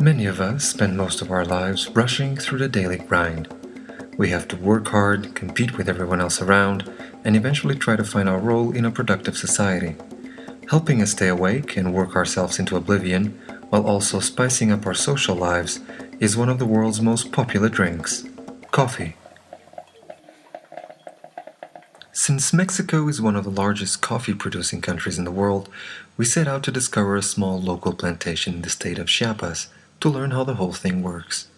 Many of us spend most of our lives rushing through the daily grind. We have to work hard, compete with everyone else around, and eventually try to find our role in a productive society. Helping us stay awake and work ourselves into oblivion, while also spicing up our social lives, is one of the world's most popular drinks, coffee. Since Mexico is one of the largest coffee-producing countries in the world, we set out to discover a small local plantation in the state of Chiapas to learn how the whole thing works.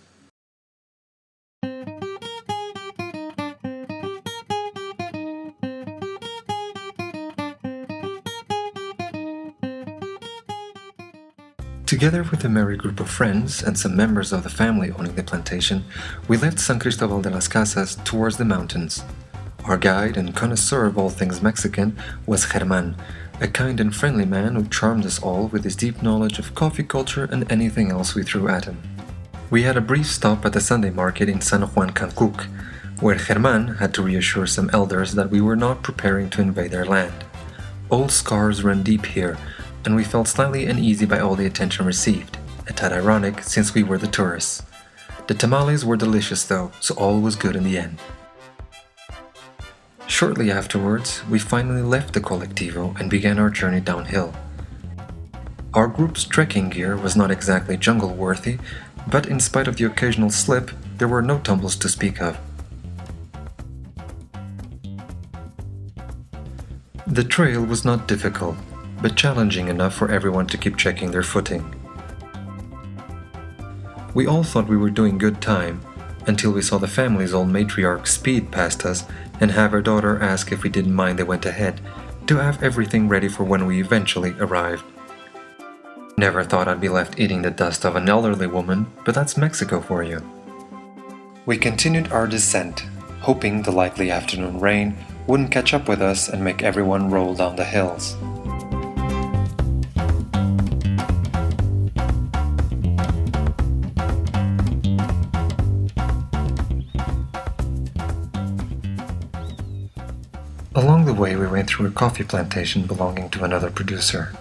Together with a merry group of friends and some members of the family owning the plantation, we left San Cristobal de las Casas towards the mountains. Our guide and connoisseur of all things Mexican was Germán, a kind and friendly man who charmed us all with his deep knowledge of coffee culture and anything else we threw at him. We had a brief stop at the Sunday market in San Juan Cancuc, where Germán had to reassure some elders that we were not preparing to invade their land. Old scars run deep here, and we felt slightly uneasy by all the attention received, a tad ironic since we were the tourists. The tamales were delicious though, so all was good in the end. Shortly afterwards, we finally left the Colectivo and began our journey downhill. Our group's trekking gear was not exactly jungle-worthy, but in spite of the occasional slip, there were no tumbles to speak of. The trail was not difficult, but challenging enough for everyone to keep checking their footing. We all thought we were doing good time, until we saw the family's old matriarch speed past us and have her daughter ask if we didn't mind they went ahead, to have everything ready for when we eventually arrived. Never thought I'd be left eating the dust of an elderly woman, but that's Mexico for you. We continued our descent, hoping the likely afternoon rain wouldn't catch up with us and make everyone roll down the hills. Along the way, we went through a coffee plantation belonging to another producer.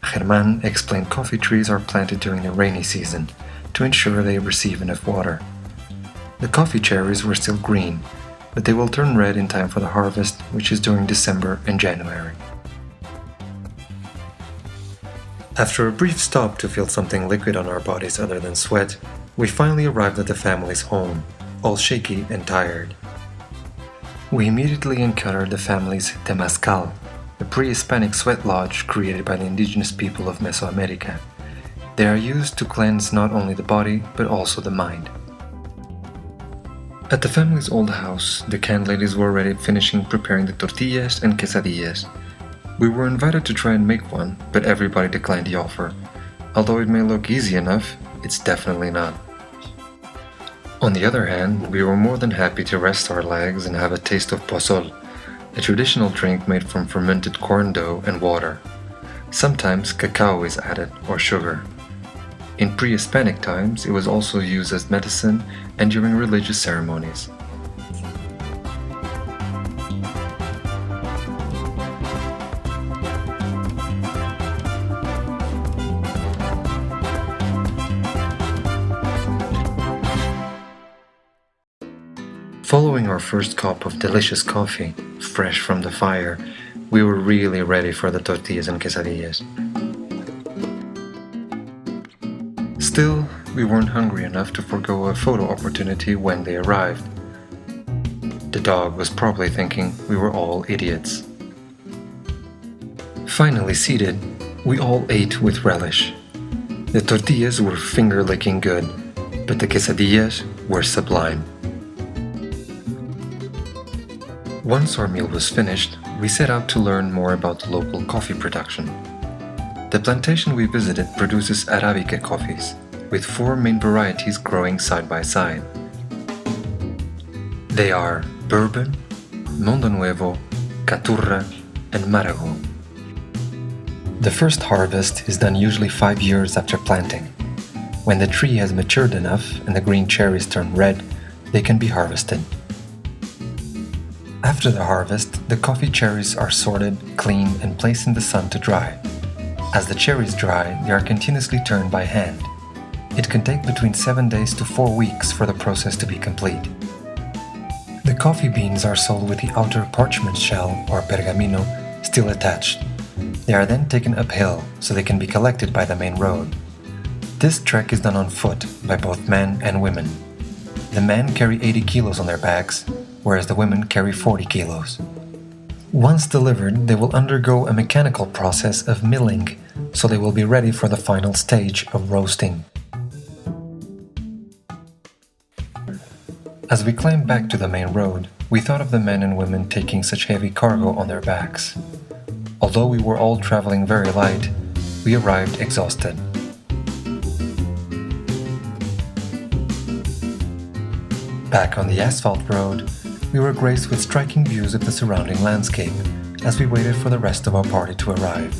Germán explained coffee trees are planted during the rainy season to ensure they receive enough water. The coffee cherries were still green, but they will turn red in time for the harvest, which is during December and January. After a brief stop to feel something liquid on our bodies other than sweat, we finally arrived at the family's home, all shaky and tired. We immediately encountered the family's temazcal, a pre-Hispanic sweat lodge created by the indigenous people of Mesoamerica. They are used to cleanse not only the body, but also the mind. At the family's old house, the canned ladies were already finishing preparing the tortillas and quesadillas. We were invited to try and make one, but everybody declined the offer. Although it may look easy enough, it's definitely not. On the other hand, we were more than happy to rest our legs and have a taste of pozol, a traditional drink made from fermented corn dough and water. Sometimes cacao is added, or sugar. In pre-Hispanic times, it was also used as medicine and during religious ceremonies. Following our first cup of delicious coffee, fresh from the fire, we were really ready for the tortillas and quesadillas. Still, we weren't hungry enough to forego a photo opportunity when they arrived. The dog was probably thinking we were all idiots. Finally seated, we all ate with relish. The tortillas were finger-licking good, but the quesadillas were sublime. Once our meal was finished, we set out to learn more about the local coffee production. The plantation we visited produces Arabica coffees, with 4 main varieties growing side by side. They are Bourbon, Mundo Nuevo, Caturra, and Marago. The first harvest is done usually 5 years after planting. When the tree has matured enough and the green cherries turn red, they can be harvested. After the harvest, the coffee cherries are sorted, cleaned, and placed in the sun to dry. As the cherries dry, they are continuously turned by hand. It can take between 7 days to 4 weeks for the process to be complete. The coffee beans are sold with the outer parchment shell, or pergamino, still attached. They are then taken uphill so they can be collected by the main road. This trek is done on foot by both men and women. The men carry 80 kilos on their backs, whereas the women carry 40 kilos. Once delivered, they will undergo a mechanical process of milling, so they will be ready for the final stage of roasting. As we climbed back to the main road, we thought of the men and women taking such heavy cargo on their backs. Although we were all traveling very light, we arrived exhausted. Back on the asphalt road, we were graced with striking views of the surrounding landscape as we waited for the rest of our party to arrive.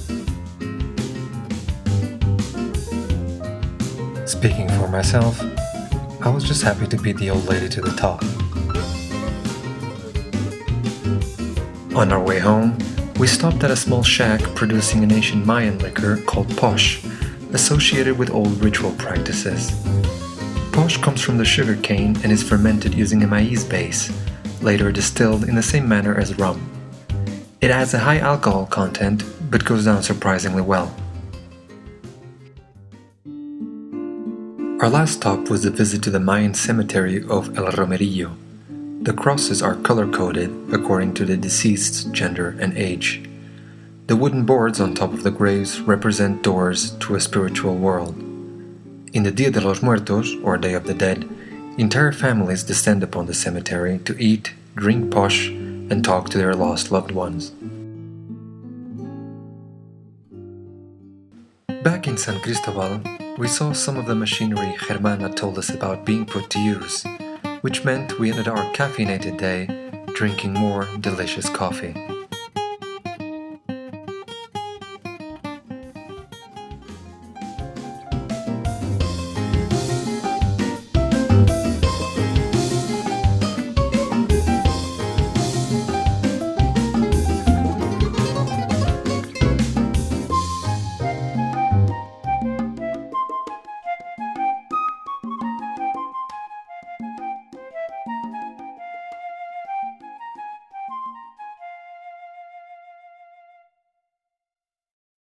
Speaking for myself, I was just happy to beat the old lady to the top. On our way home, we stopped at a small shack producing an ancient Mayan liquor called posh, associated with old ritual practices. Posh comes from the sugar cane and is fermented using a maize base, later distilled in the same manner as rum. It has a high alcohol content, but goes down surprisingly well. Our last stop was a visit to the Mayan cemetery of El Romerillo. The crosses are color-coded according to the deceased's gender and age. The wooden boards on top of the graves represent doors to a spiritual world. In the Dia de los Muertos, or Day of the Dead, entire families descend upon the cemetery to eat, drink posh, and talk to their lost loved ones. Back in San Cristobal, we saw some of the machinery Germán had told us about being put to use, which meant we ended our caffeinated day drinking more delicious coffee.